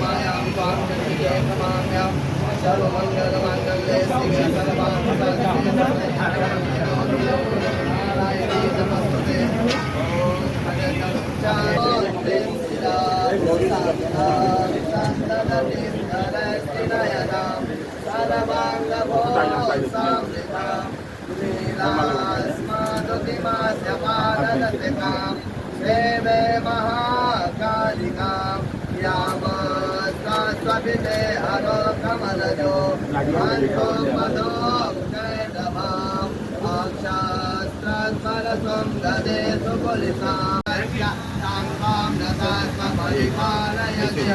मायां त्वां जगते नमाम्यहं सर्वमंगलमांगल्ये शिवे सर्वार्थसाधिके नारायणी नमस्ते ओम भगवते सेवे महाकालिकां यामस्वभिते हरो कमलजो हन्तो मदो कैटभाम् अक्षास्त्रस्वरसं ददे सुकुलिसां तां तां नता समरिपालयति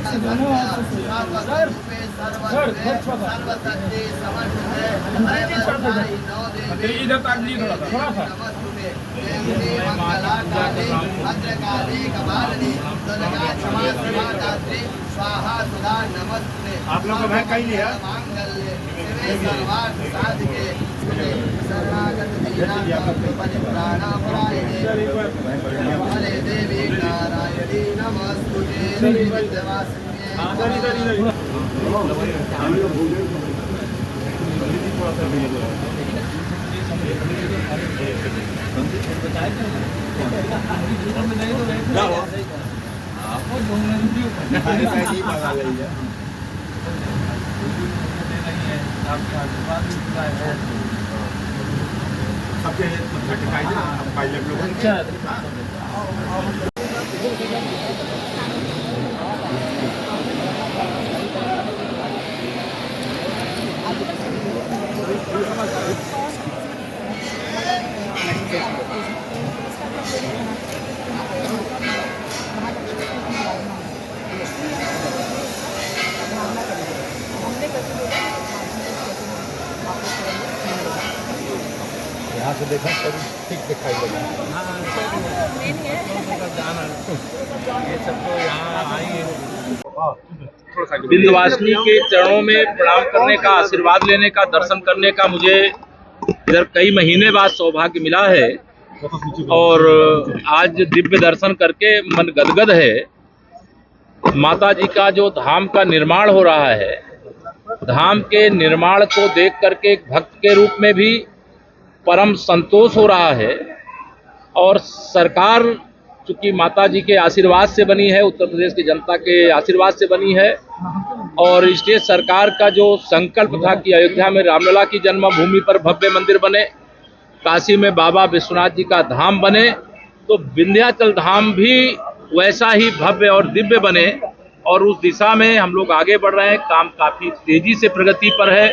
सर्वरूपे सर्वसत्ते समन्विते सर्वसाई नो देवी नमस्ते देवी मंगलाकाली भद्रकाली कपालिनी दुर्गा क्षमा शिवा दात्री स्वाहा सुधा नमस्ते। आप लोग का भाई कहीं है मांगल्ये शिवे सर्वार्थ साधिके शरणागत दीनानां परित्राणापरायणे भले देवी नारायणी नमस्तुते श्रीवत्सवासिन्ये यहाँ से देखा तभी ठीक दिखाई देगा। ये सबको यहाँ आएंगे विंध्यवासिनी के चरणों में प्रणाम करने का, आशीर्वाद लेने का, दर्शन करने का मुझे इधर कई महीने बाद सौभाग्य मिला है और आज दिव्य दर्शन करके मन गदगद है। माता जी का जो धाम का निर्माण हो रहा है, धाम के निर्माण को देख करके एक भक्त के रूप में भी परम संतोष हो रहा है और सरकार चूंकि माता जी के आशीर्वाद से बनी है, उत्तर प्रदेश की जनता के आशीर्वाद से बनी है और इसलिए सरकार का जो संकल्प था कि अयोध्या में रामलला की जन्मभूमि पर भव्य मंदिर बने, काशी में बाबा विश्वनाथ जी का धाम बने, तो विंध्याचल धाम भी वैसा ही भव्य और दिव्य बने और उस दिशा में हम लोग आगे बढ़ रहे हैं। काम काफ़ी तेजी से प्रगति पर है,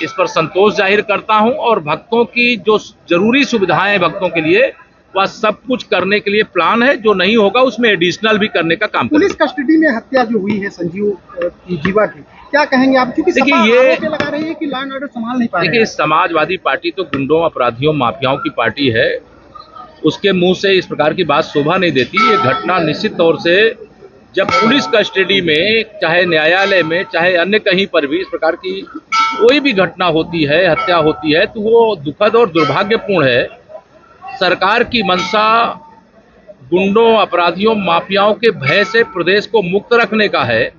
इस पर संतोष जाहिर करता हूं और भक्तों की जो जरूरी सुविधाएं भक्तों के लिए वह सब कुछ करने के लिए प्लान है। जो नहीं होगा उसमें एडिशनल भी करने का काम। पुलिस कस्टडी में हत्या जो हुई है संजीव की जीवा की, क्या कहेंगे आप? क्योंकि देखिए ये लगा रही है कि लॉ एंड ऑर्डर संभाल नहीं पा रहे हैं। देखिए समाजवादी पार्टी तो गुंडों, अपराधियों, माफियाओं की पार्टी है, उसके मुंह से इस प्रकार की बात शोभा नहीं देती। ये घटना निश्चित तौर से जब पुलिस कस्टडी में, चाहे न्यायालय में, चाहे अन्य कहीं पर भी इस प्रकार की कोई भी घटना होती है, हत्या होती है, तो वो दुखद और दुर्भाग्यपूर्ण है। सरकार की मंशा गुंडों, अपराधियों, माफियाओं के भय से प्रदेश को मुक्त रखने का है।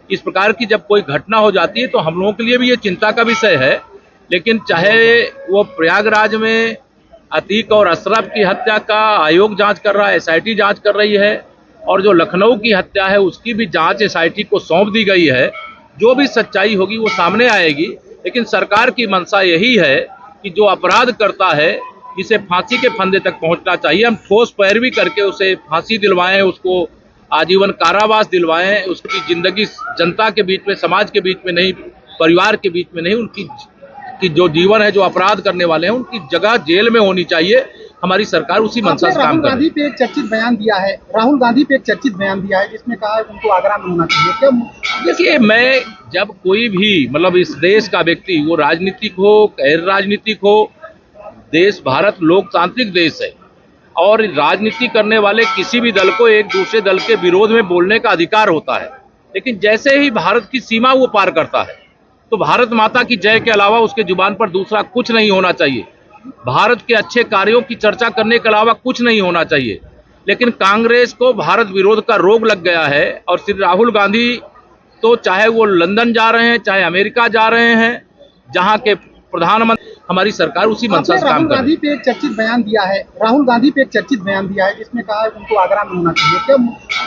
इस प्रकार की जब कोई घटना हो जाती है तो हम लोगों के लिए भी ये चिंता का विषय है। लेकिन चाहे वो प्रयागराज में अतीक और अशरफ की हत्या का आयोग जांच कर रहा है, SIT जांच कर रही है, और जो लखनऊ की हत्या है उसकी भी जांच SIT को सौंप दी गई है। जो भी सच्चाई होगी वो सामने आएगी। लेकिन सरकार की मंशा यही है कि जो अपराध करता है जिसे फांसी के फंदे तक पहुंचना चाहिए, हम ठोस पैरवी करके उसे फांसी दिलवाएं, उसको आजीवन कारावास दिलवाएं, उसकी जिंदगी जनता के बीच में, समाज के बीच में नहीं, परिवार के बीच में नहीं, उनकी जो जीवन है, जो अपराध करने वाले हैं उनकी जगह जेल में होनी चाहिए। हमारी सरकार उसी मंशा से काम कर रही है। राहुल गांधी पे एक चर्चित बयान दिया है, जिसमें कहा है उनको आगरा में होना चाहिए। क्या देखिए, मैं जब कोई भी मतलब इस देश का व्यक्ति, वो राजनीतिक हो, गैर राजनीतिक हो, देश भारत लोकतांत्रिक देश है और राजनीति करने वाले किसी भी दल को एक दूसरे दल के विरोध में बोलने का अधिकार होता है। लेकिन जैसे ही भारत की सीमा वो पार करता है तो भारत माता की जय के अलावा उसके जुबान पर दूसरा कुछ नहीं होना चाहिए। भारत के अच्छे कार्यों की चर्चा करने के अलावा कुछ नहीं होना चाहिए। लेकिन कांग्रेस को भारत विरोध का रोग लग गया है और श्री राहुल गांधी तो चाहे वो लंदन जा रहे हैं, चाहे अमेरिका जा रहे हैं, जहां के प्रधानमंत्री, हमारी सरकार उसी मंशा से काम राहुल कर रही गांधी है। पे एक चर्चित बयान दिया है, राहुल गांधी पे एक चर्चित बयान दिया है जिसमें कहा है उनको आगरा में होना चाहिए। क्या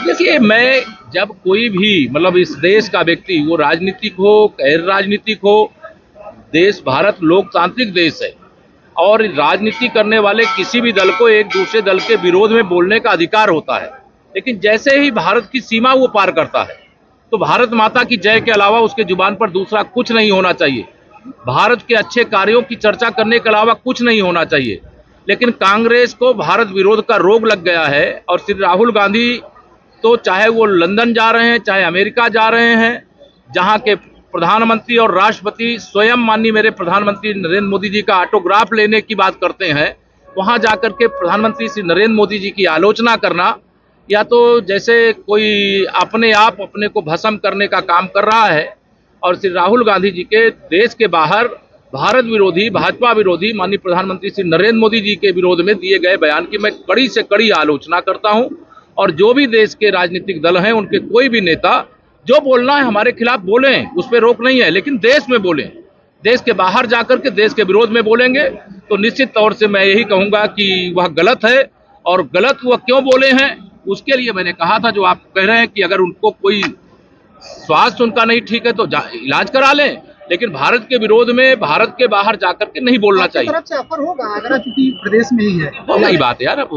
देखिए, मैं जब कोई भी मतलब इस देश का व्यक्ति, वो राजनीतिक हो गैर राजनीतिक हो, देश भारत लोकतांत्रिक देश है और राजनीति करने वाले किसी भी दल को एक दूसरे दल के विरोध में बोलने का अधिकार होता है, लेकिन जैसे ही भारत की सीमा वो पार करता है तो भारत माता की जय के अलावा उसके जुबान पर दूसरा कुछ नहीं होना चाहिए। भारत के अच्छे कार्यों की चर्चा करने के अलावा कुछ नहीं होना चाहिए। लेकिन कांग्रेस को भारत विरोध का रोग लग गया है और श्री राहुल गांधी तो चाहे वो लंदन जा रहे हैं, चाहे अमेरिका जा रहे हैं, जहां के प्रधानमंत्री और राष्ट्रपति स्वयं माननीय मेरे प्रधानमंत्री नरेंद्र मोदी जी का ऑटोग्राफ लेने की बात करते हैं, वहां जाकर के प्रधानमंत्री श्री नरेंद्र मोदी जी की आलोचना करना या तो जैसे कोई अपने आप अपने को भस्म करने का काम कर रहा है। और श्री राहुल गांधी जी के देश के बाहर भारत विरोधी, भाजपा विरोधी माननीय प्रधानमंत्री श्री नरेंद्र मोदी जी के विरोध में दिए गए बयान की मैं कड़ी से कड़ी आलोचना करता हूं। और जो भी देश के राजनीतिक दल हैं, उनके कोई भी नेता जो बोलना है हमारे खिलाफ बोलें, उस पर रोक नहीं है, लेकिन देश में बोलें। देश के बाहर जाकर के देश के विरोध में बोलेंगे तो निश्चित तौर से मैं यही कहूंगा कि वह गलत है। और गलत वह क्यों बोले हैं, उसके लिए मैंने कहा था, जो आप कह रहे हैं कि अगर उनको कोई स्वास्थ्य उनका नहीं ठीक है तो इलाज करा लें, लेकिन भारत के विरोध में भारत के बाहर जाकर के नहीं बोलना चाहिए। तरफ से ऑफर होगा आगरा, चूंकि प्रदेश में ही है। वही बात है यार।